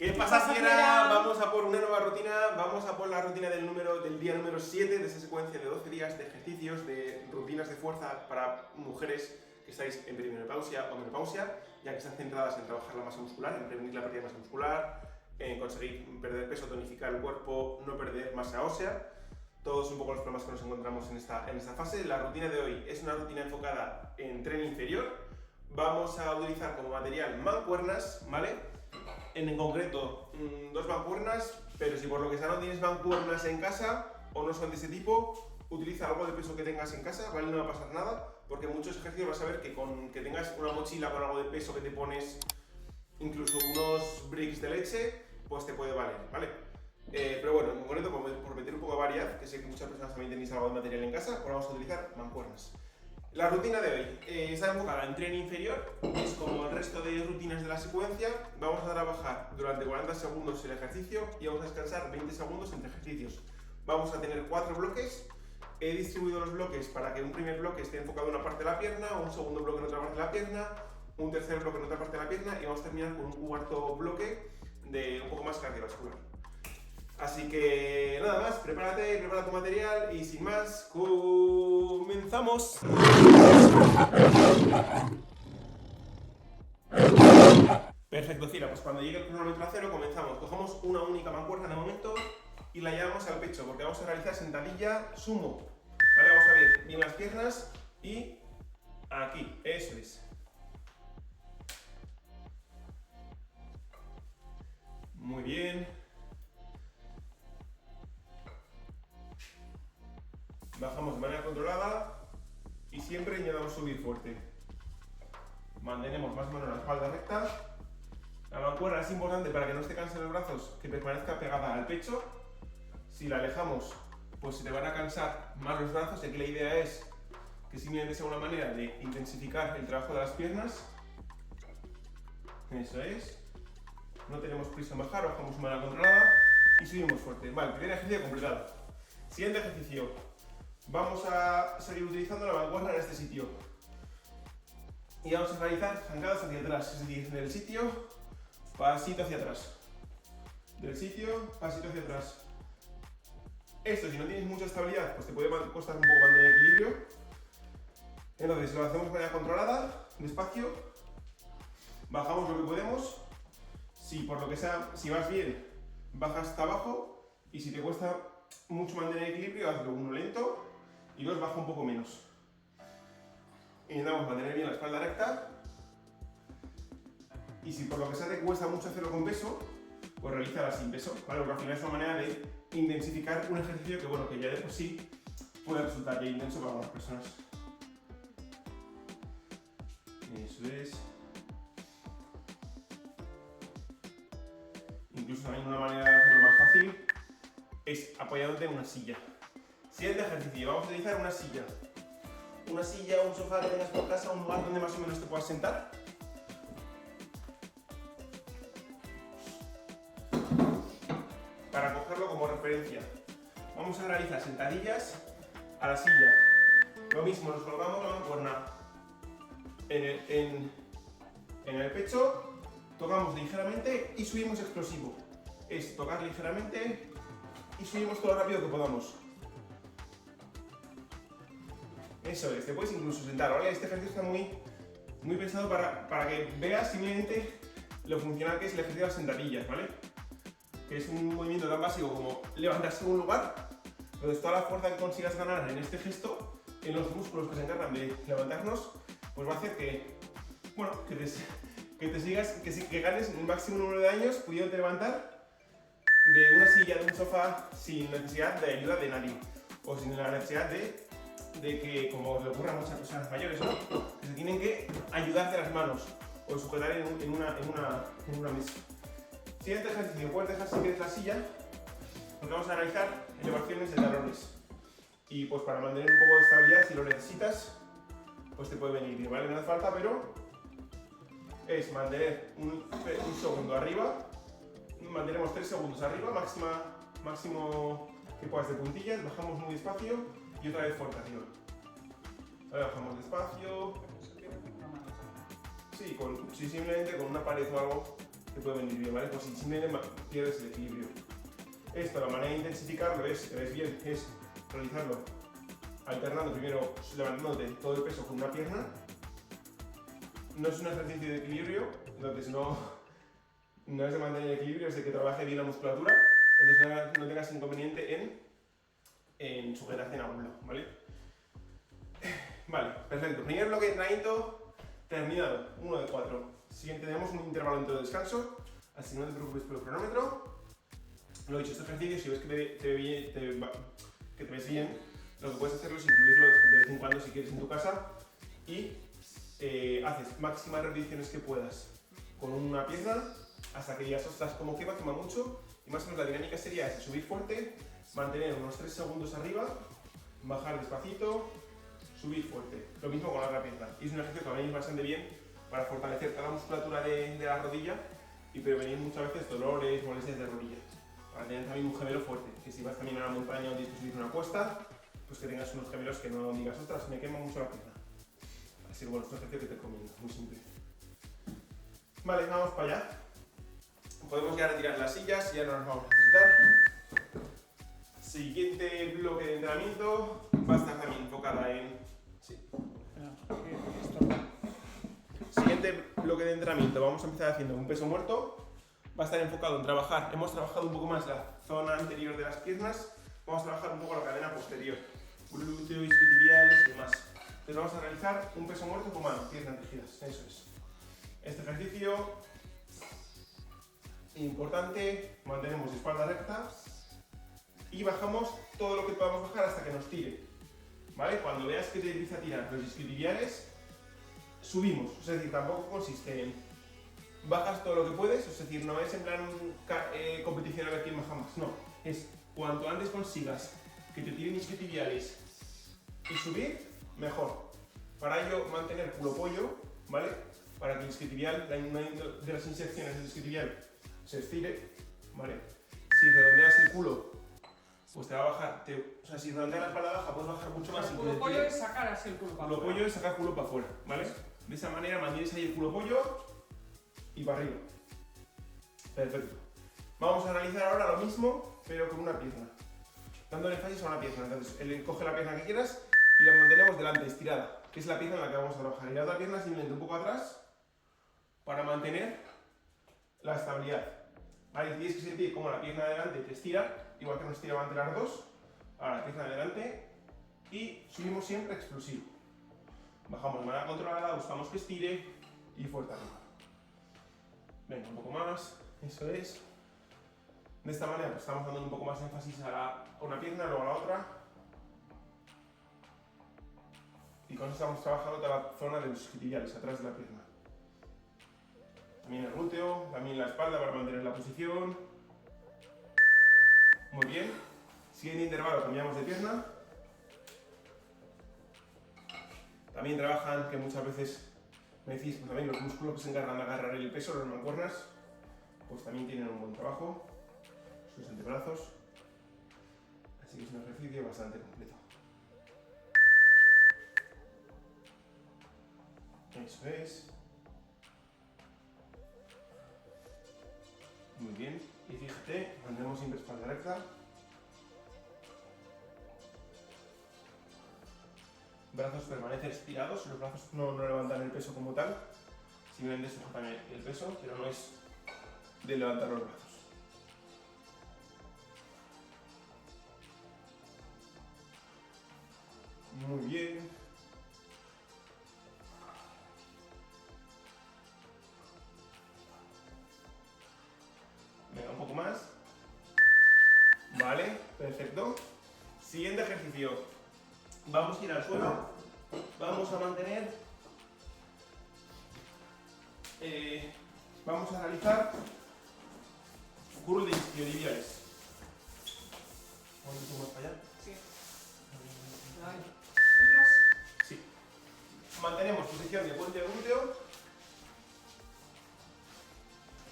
¿Qué pasa, fiera? Vamos a por una nueva rutina, vamos a por la rutina del día número 7 de esa secuencia de 12 días de ejercicios, de rutinas de fuerza para mujeres que estáis en perimenopausia o menopausia, ya que están centradas en trabajar la masa muscular, en prevenir la pérdida de masa muscular, en conseguir perder peso, tonificar el cuerpo, no perder masa ósea. Todos un poco los problemas que nos encontramos en esta fase. La rutina de hoy es una rutina enfocada en tren inferior. Vamos a utilizar como material mancuernas, ¿vale? En concreto, 2 mancuernas, pero si por lo que sea no tienes mancuernas en casa o no son de ese tipo, utiliza algo de peso que tengas en casa, ¿vale? No va a pasar nada, porque en muchos ejercicios vas a ver que con que tengas una mochila con algo de peso que te pones, incluso unos bricks de leche, pues te puede valer, ¿vale? Pero bueno, en concreto, por meter un poco de variedad, que sé que muchas personas también tenéis algo de material en casa, pues vamos a utilizar mancuernas. La rutina de hoy está enfocada en tren inferior, es como el resto de rutinas de la secuencia. Vamos a trabajar durante 40 segundos el ejercicio y vamos a descansar 20 segundos entre ejercicios. Vamos a tener 4 bloques. He distribuido los bloques para que un primer bloque esté enfocado en una parte de la pierna, un segundo bloque en otra parte de la pierna, un tercer bloque en otra parte de la pierna y vamos a terminar con un cuarto bloque de un poco más cardiovascular. Así que nada más, prepara tu material y sin más, comenzamos. Perfecto, Cira, pues cuando llegue el cronómetro a 0 comenzamos. Cogemos una única mancuerna de momento y la llevamos al pecho porque vamos a realizar sentadilla sumo. Vale, vamos a ver bien las piernas y aquí, eso es. Muy bien. Bajamos de manera controlada y siempre intentamos subir fuerte. Mantenemos más o menos la espalda recta. La mancuerna es importante para que no te cansen los brazos, que permanezca pegada al pecho. Si la alejamos, pues se te van a cansar más los brazos y aquí la idea es que simplemente sea una manera de intensificar el trabajo de las piernas. Eso es. No tenemos prisa en bajar, bajamos de manera controlada y subimos fuerte. Vale, primer ejercicio completado. Siguiente ejercicio. Vamos a seguir utilizando la mancuerna en este sitio. Y vamos a realizar zancadas hacia atrás, es decir, del sitio, pasito hacia atrás. Del sitio, pasito hacia atrás. Esto, si no tienes mucha estabilidad, pues te puede costar un poco mantener equilibrio. Entonces, lo hacemos de manera controlada, despacio. Bajamos lo que podemos. Si por lo que sea, si vas bien, bajas hasta abajo. Y si te cuesta mucho mantener equilibrio, hazlo 1 lento y 2 baja un poco menos. Intentamos mantener bien la espalda recta. Y si por lo que sea te cuesta mucho hacerlo con peso, pues realízala sin peso, ¿vale? Porque al final es una manera de intensificar un ejercicio que, bueno, que ya de por sí puede resultar ya intenso para algunas personas. Eso es. Incluso también una manera de hacerlo más fácil es apoyándote en una silla. Siguiente ejercicio, vamos a utilizar una silla. Una silla, un sofá que tengas por casa, un lugar donde más o menos te puedas sentar. Para cogerlo como referencia, vamos a realizar sentadillas a la silla. Lo mismo, nos colocamos la mancuerna en el pecho, tocamos ligeramente y subimos explosivo. Es tocar ligeramente y subimos todo lo rápido que podamos. Eso es, te puedes incluso sentar, ¿vale? Este ejercicio está muy pensado para que veas simplemente lo funcional que es el ejercicio de las sentadillas, ¿vale? Que es un movimiento tan básico como levantarse de un lugar, entonces toda la fuerza que consigas ganar en este gesto, en los músculos que se encargan de levantarnos, pues va a hacer que, bueno, que ganes un máximo número de años pudiéndote levantar de una silla, de un sofá, sin necesidad de ayuda de nadie, o sin la necesidad de que, como le ocurre a muchas personas mayores, ¿no? Que se tienen que ayudar de las manos o sujetar en una mesa. Siguiente ejercicio, puedes dejar si quieres la silla, porque vamos a realizar elevaciones de talones. Y pues para mantener un poco de estabilidad, si lo necesitas, pues te puede venir bien, ¿vale? No hace falta, pero es mantener un segundo arriba, mantenemos 3 segundos arriba, máximo que puedas de puntillas, bajamos muy despacio y otra vez fuerte arriba. Vale, bajamos despacio. Sí, simplemente con una pared o algo te puede venir bien, ¿vale? Pues si simplemente pierdes el equilibrio. Esto, la manera de intensificarlo es, que ves bien, es realizarlo alternando primero levantándote todo el peso con una pierna. No es un ejercicio de equilibrio, entonces no es de mantener el equilibrio, es de que trabaje bien la musculatura, entonces no tengas inconveniente en sujetarte en algún lado, ¿vale? Vale, perfecto. Primer bloque de entrenamiento terminado, 1 de 4. Siguiente tenemos un intervalo entre de descanso, así que no te preocupes por el cronómetro. Lo dicho, este ejercicio, si ves que te ves bien, lo que puedes hacerlo es incluirlo de vez en cuando si quieres en tu casa y haces máximas repeticiones que puedas con una pierna hasta que ya estás como quema mucho, y más o menos la dinámica sería esa: subir fuerte, mantener unos 3 segundos arriba, bajar despacito, subir fuerte. Lo mismo con la otra pierna. Y es un ejercicio que va a ir bastante bien para fortalecer toda la musculatura de la rodilla y prevenir muchas veces dolores, molestias de rodilla. Para tener también un gemelo fuerte, que si vas también a la montaña o tienes que subir una cuesta, pues que tengas unos gemelos que no digas, ostras, me quema mucho la pierna. Así que bueno, es un ejercicio que te recomiendo, muy simple. Vale, vamos para allá. Podemos ya retirar las sillas y ya no las vamos a necesitar. Siguiente bloque de entrenamiento va a estar también enfocada en... Sí. Siguiente bloque de entrenamiento, vamos a empezar haciendo un peso muerto. Va a estar enfocado en trabajar, hemos trabajado un poco más la zona anterior de las piernas, vamos a trabajar un poco la cadena posterior, glúteos, isquiotibiales y demás. Entonces vamos a realizar un peso muerto con manos, piernas rígidas, eso es. Este ejercicio, importante, mantenemos espalda recta y bajamos todo lo que podamos bajar hasta que nos tire, ¿vale? Cuando veas que te empieza a tirar los isquiotibiales, subimos, es decir, tampoco consiste en bajas todo lo que puedes, es decir, no es en plan competición a ver quién baja más, no, es cuanto antes consigas que te tiren isquiotibiales y subir, mejor. Para ello, mantener culo-pollo, ¿vale? Para que el isquiotibial, una de las inserciones del isquiotibial se estire, ¿vale? Si redondeas el culo, pues te va a bajar, o sea, si redondeas la espalda baja, puedes bajar mucho más. El culo-pollo es sacar así el culo para afuera. Culo-pollo es sacar culo para afuera, ¿vale? De esa manera mantienes ahí el culo-pollo y para arriba. Perfecto. Vamos a realizar ahora lo mismo, pero con una pierna. Dándole énfasis a una pierna. Entonces, coge la pierna que quieras y la mantenemos delante, estirada, que es la pierna en la que vamos a trabajar. Y la otra pierna simplemente un poco atrás para mantener la estabilidad. Vale, tienes que sentir como la pierna de delante te estira, igual que nos estira ante las dos. Ahora la pierna de delante y subimos siempre explosivo. Bajamos de manera controlada, buscamos que estire y fuerte arriba. Venga, un poco más, eso es. De esta manera pues estamos dando un poco más de énfasis a una pierna, luego a la otra. Y con eso estamos trabajando toda la zona de los isquiotibiales, atrás de la pierna. También el glúteo, también la espalda para mantener la posición. Muy bien. Siguiente intervalo, cambiamos de pierna. También trabajan, que muchas veces me decís, pues también los músculos que se encargan de agarrar el peso, las mancuernas, pues también tienen un buen trabajo, sus antebrazos, así que es un ejercicio bastante completo. Eso es. Muy bien, y fíjate, mantenemos siempre espalda recta. Brazos permanecen estirados, los brazos no levantan el peso como tal, simplemente sujetan el peso, pero no es de levantar los brazos. Muy bien. Venga, un poco más. Vale, perfecto. Siguiente ejercicio. Vamos a ir al suelo, vamos a mantener, vamos a realizar curl de isquiotibiales. ¿Vamos un poco más para allá? Sí. ¿Entras? Sí. Mantenemos posición de puente de glúteo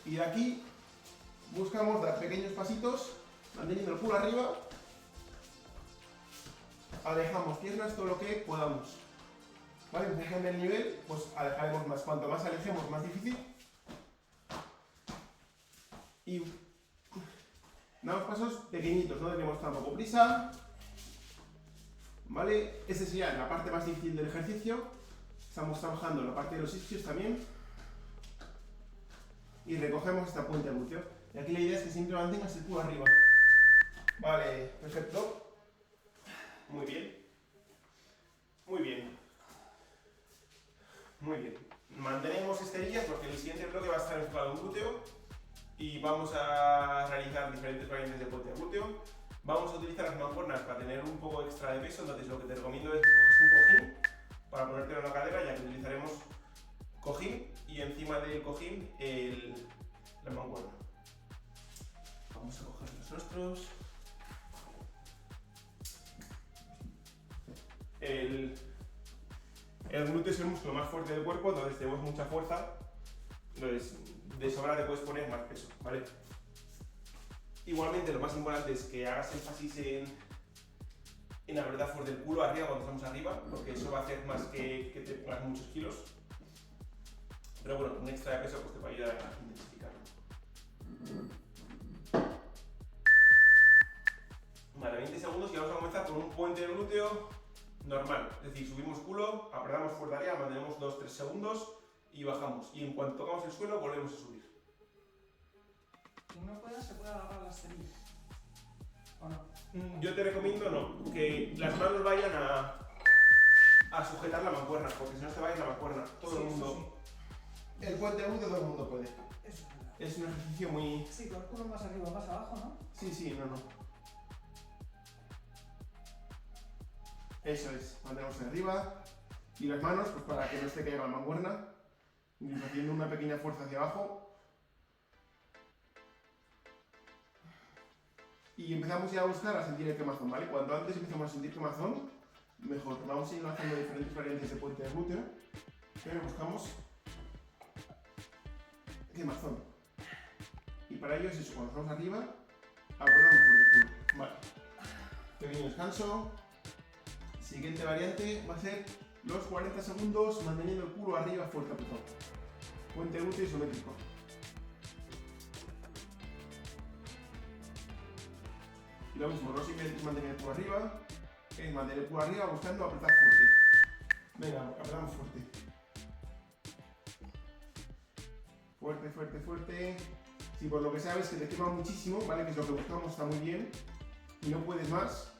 y de aquí buscamos dar pequeños pasitos manteniendo el culo arriba. Alejamos piernas todo lo que podamos. ¿Vale? En función del nivel, pues alejaremos más. Cuanto más alejemos, más difícil. Y damos pasos pequeñitos, no tenemos tampoco prisa. ¿Vale? Esa sería la parte más difícil del ejercicio. Estamos trabajando la parte de los isquios también. Y recogemos esta puente de glúteo. Y aquí la idea es que siempre mantengas el culo arriba. Vale, perfecto. Muy bien. Muy bien. Muy bien. Mantenemos esterillas porque el siguiente bloque va a estar enfocado en glúteo. Y vamos a realizar diferentes variantes de puente de glúteo. Vamos a utilizar las mancuernas para tener un poco extra de peso, entonces lo que te recomiendo es que cojas un cojín para ponértelo en la cadera, ya que utilizaremos cojín y encima del cojín la mancuerna. Vamos a coger los rostros. El glúteo es el músculo más fuerte del cuerpo, entonces tenemos mucha fuerza, entonces de sobra te puedes poner más peso, ¿vale? Igualmente lo más importante es que hagas énfasis en apretar fuerte el culo arriba cuando estamos arriba, porque eso va a hacer más que te pongas muchos kilos. Pero bueno, un extra de peso pues te va a ayudar a intensificarlo. Vale, 20 segundos y vamos a comenzar con un puente de glúteo normal. Es decir, subimos culo, apretamos fuerte arriba, mantenemos 2-3 segundos y bajamos. Y en cuanto tocamos el suelo volvemos a subir. Quien no pueda, se puede agarrar las cerillas. ¿O no? Yo te recomiendo no, que las manos vayan a sujetar la mancuerna, porque si no te vayas la mancuerna, todo el mundo. Sí. El puente de glúteo todo el mundo puede. Eso es verdad. Es un ejercicio muy. Sí, con el culo más arriba, más abajo, ¿no? Sí, no. Eso es, mantenemos arriba. Y las manos, pues para que no se caiga la mancuerna, haciendo una pequeña fuerza hacia abajo. Y empezamos ya a buscar a sentir el quemazón, ¿vale? Cuanto antes empezamos a sentir quemazón, mejor. Vamos a ir haciendo diferentes variantes de puente de glúteo, pero buscamos quemazón. Y para ello es eso, cuando estamos arriba, apretamos por el culo. Vale. Pequeño descanso. Siguiente variante va a ser los 40 segundos manteniendo el culo arriba fuerte apretado. Puente de glúteo isométrico. Y lo mismo, no simplemente es mantener el culo arriba, es mantener el culo arriba buscando apretar fuerte. Venga, apretamos fuerte. Fuerte. Si por lo que sabes que te quema muchísimo, ¿vale? Que es lo que buscamos, está muy bien, y no puedes más,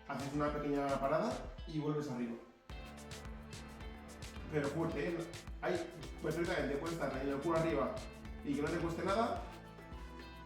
haces una pequeña parada y vuelves arriba. Pero fuerte, ¿eh? Ahí, perfectamente, puedes estar teniendo el culo arriba y que no te cueste nada,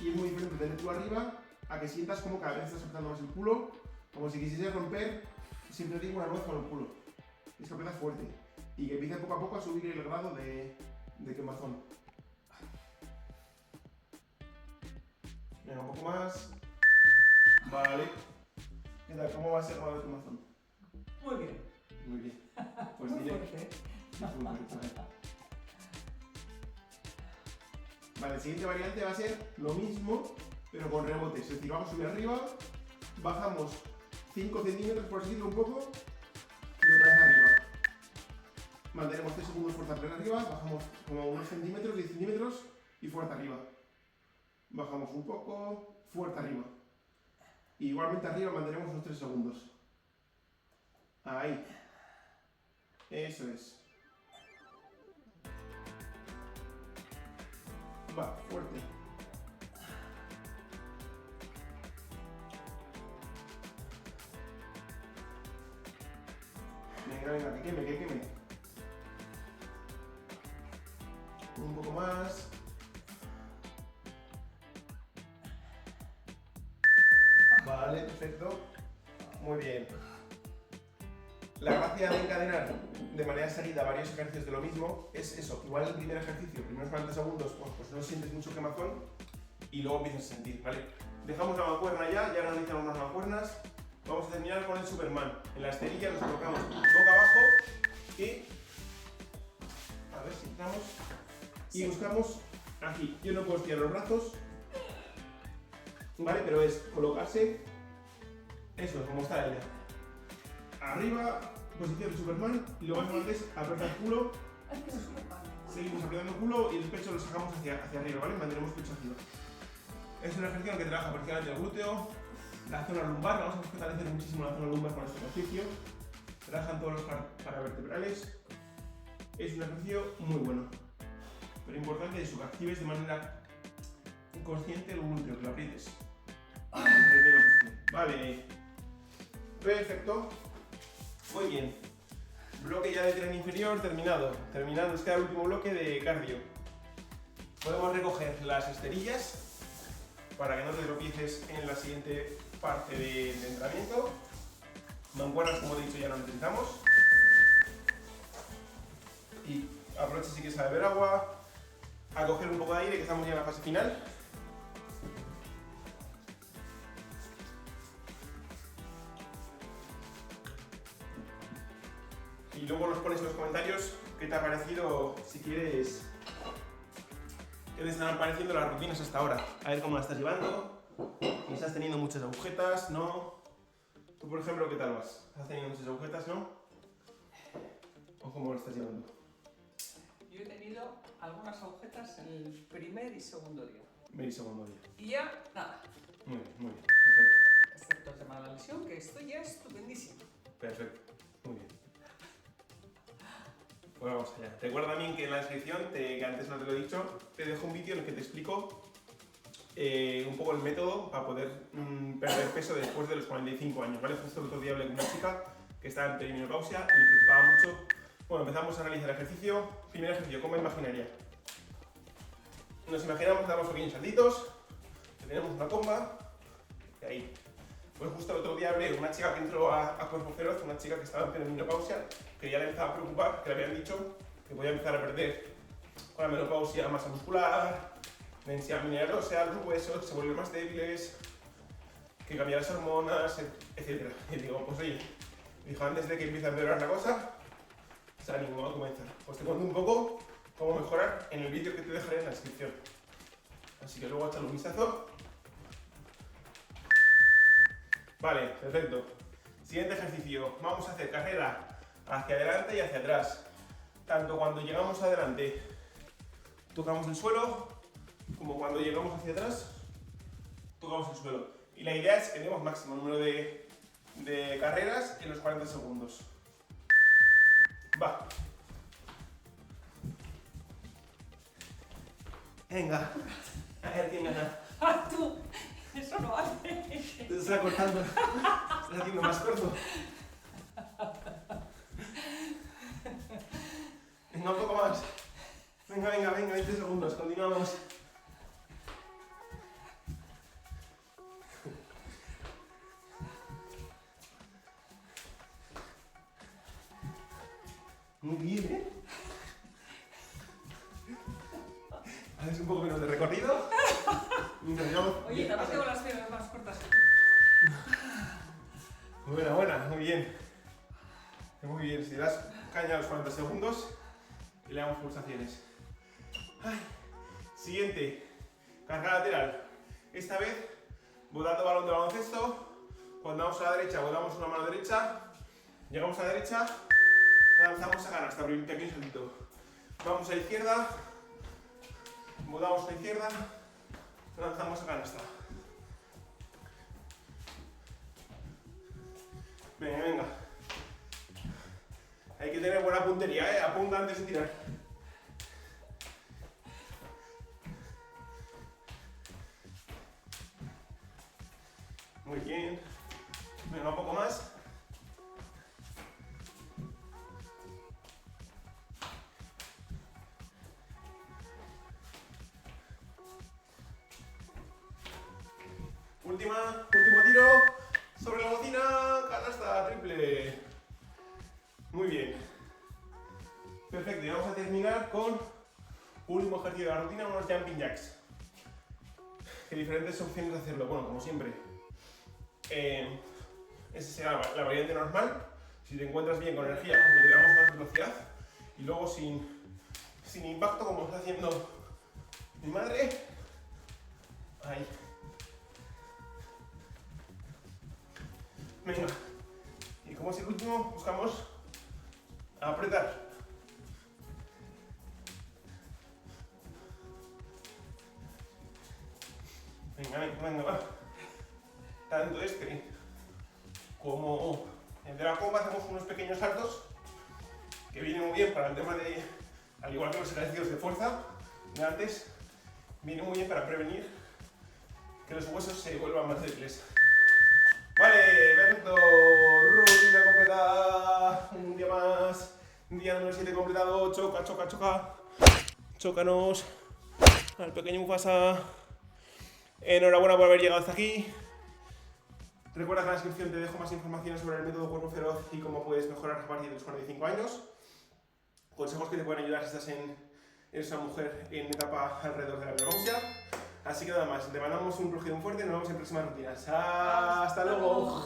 y es muy diferente tener el culo arriba a que sientas como cada vez estás soltando más el culo, como si quisieras romper, siempre digo, una nuez con el culo. Es que apretas fuerte y que empiece poco a poco a subir el grado de quemazón. Venga, un poco más. Vale. ¿Qué tal? ¿Cómo va a ser el grado de quemazón? Muy bien. Muy bien. Pues Muy diré. fuerte. Vale, la siguiente variante va a ser lo mismo, pero con rebotes. Es decir, vamos a subir arriba, bajamos 5 centímetros por así decirlo un poco, y otra vez arriba. Mantenemos 3 segundos fuerza plena arriba, bajamos como unos centímetros, 10 centímetros, y fuerza arriba. Bajamos un poco, fuerza arriba. Y igualmente arriba mantenemos unos 3 segundos. Ahí. Eso es. Va, fuerte. Venga, que queme. Un poco más. Vale, perfecto. Muy bien. La gracia de encadenar de manera seguida varios ejercicios de lo mismo es eso. Igual el primer ejercicio, primeros 40 segundos, pues no sientes mucho quemazón y luego empiezas a sentir, ¿vale? Dejamos la mancuerna ya analizamos las mancuernas. Vamos a terminar con el Superman. En la esterilla nos colocamos boca abajo y... A ver si entramos. Y buscamos aquí. Yo no puedo estirar los brazos, ¿vale? Pero es colocarse, eso, como está ella. Arriba, posición de Superman, y lo más importante es apretar el culo. Seguimos apretando el culo y el pecho lo sacamos hacia arriba, ¿vale? Mantenemos el pecho arriba. Es un ejercicio que trabaja principalmente el glúteo, la zona lumbar. Vamos a fortalecer muchísimo la zona lumbar con este ejercicio. Trabajan todos los paravertebrales. Es un ejercicio muy bueno. Pero importante es que actives de manera inconsciente el glúteo, que lo aprietes. Vale. Perfecto. Muy bien. Bloque ya de tren inferior terminado. Terminado, nos queda el último bloque de cardio. Podemos recoger las esterillas para que no te tropieces en la siguiente parte de entrenamiento. Mancuernas, como he dicho, ya no necesitamos. Y aprovecha si quieres a beber agua, a coger un poco de aire, que estamos ya en la fase final. Y luego nos pones en los comentarios qué te ha parecido, si quieres, qué te están pareciendo las rutinas hasta ahora. A ver cómo las estás llevando, si estás teniendo muchas agujetas, ¿no? Tú, por ejemplo, ¿qué tal vas? ¿Estás teniendo muchas agujetas, no? ¿O cómo lo estás llevando? Yo he tenido algunas agujetas en el primer y segundo día. Primer y segundo día. Y ya, nada. Muy bien, perfecto. Excepto el tema de la lesión, que esto ya es estupendísimo. Perfecto, muy bien. Pues vamos allá. Recuerda también que en la descripción, que antes no te lo he dicho, te dejo un vídeo en el que te explico un poco el método para poder perder peso después de los 45 años, ¿vale? Justo el otro día hablé con una chica que estaba en perimenopausia y le preocupaba mucho. Bueno, empezamos a analizar el ejercicio. Primer ejercicio, comba imaginaria. Nos imaginamos que damos pequeños saltitos, que tenemos una comba, y ahí. Pues justo el otro día hablé con una chica que entró a Cuerpo Feroz, una chica que estaba en perimenopausia, que ya le empezaba a preocupar, que le habían dicho que podía empezar a perder con la menopausia masa muscular, densidad mineral ósea, los huesos se vuelven más débiles, que cambian las hormonas, etc. Y digo, pues oye, dijo, antes de que empiece a empeorar la cosa, se animó a comenzar. Pues te cuento un poco cómo mejorar en el vídeo que te dejaré en la descripción. Así que luego échale un vistazo. Vale, perfecto. Siguiente ejercicio. Vamos a hacer carrera hacia adelante y hacia atrás. Tanto cuando llegamos adelante tocamos el suelo, como cuando llegamos hacia atrás tocamos el suelo. Y la idea es que tengamos máximo número de carreras en los 40 segundos. Va. Venga. A ver quién gana. ¡Ah, tú! Eso no vale. Te está cortando. Estás haciendo más corto. Venga, un poco más. Venga, 20 segundos. Continuamos. Muy bien, ¿eh? Haces un poco menos de recorrido. Oye, también tengo las piernas más cortas. Buena, muy bien. Muy bien, si das caña a los 40 segundos y le damos pulsaciones. Ay. Siguiente, carga lateral. Esta vez, botando balón de baloncesto. Cuando vamos a la derecha, botamos una mano derecha. Llegamos a la derecha, lanzamos a canasta, abrir un pequeño saltito. Vamos a la izquierda, botamos a la izquierda, lanzamos a canasta. Venga. Hay que tener buena puntería, ¿eh? Apunta antes de tirar. Muy bien. Venga, un poco más. Último tiro. Sobre la botina, canasta triple. Muy bien. Perfecto, y vamos a terminar con último ejercicio de la rutina, unos jumping jacks. ¿Qué diferentes opciones de hacerlo? Bueno, como siempre. Esa será la variante normal. Si te encuentras bien con energía, le damos más velocidad. Y luego sin impacto, como está haciendo mi madre. Ahí. Venga. Y como es el último, buscamos apretar. Venga, Venga, va. Tanto este como el de la comba hacemos unos pequeños saltos que vienen muy bien para el tema de, al igual que los ejercicios de fuerza de antes, viene muy bien para prevenir que los huesos se vuelvan más débiles. Vale, perfecto, rutina completada, un día más, día número 7 completado, choca, choca, choca, chócanos al pequeño Mufasa. Enhorabuena por haber llegado hasta aquí. Recuerda que en la descripción te dejo más información sobre el método Cuerpo Feroz y cómo puedes mejorar a partir de los 45 años. Consejos que te pueden ayudar si estás en esa mujer en etapa alrededor de la menopausia. Así que nada más, te mandamos un rugido fuerte y nos vemos en próximas rutinas. ¡Hasta luego!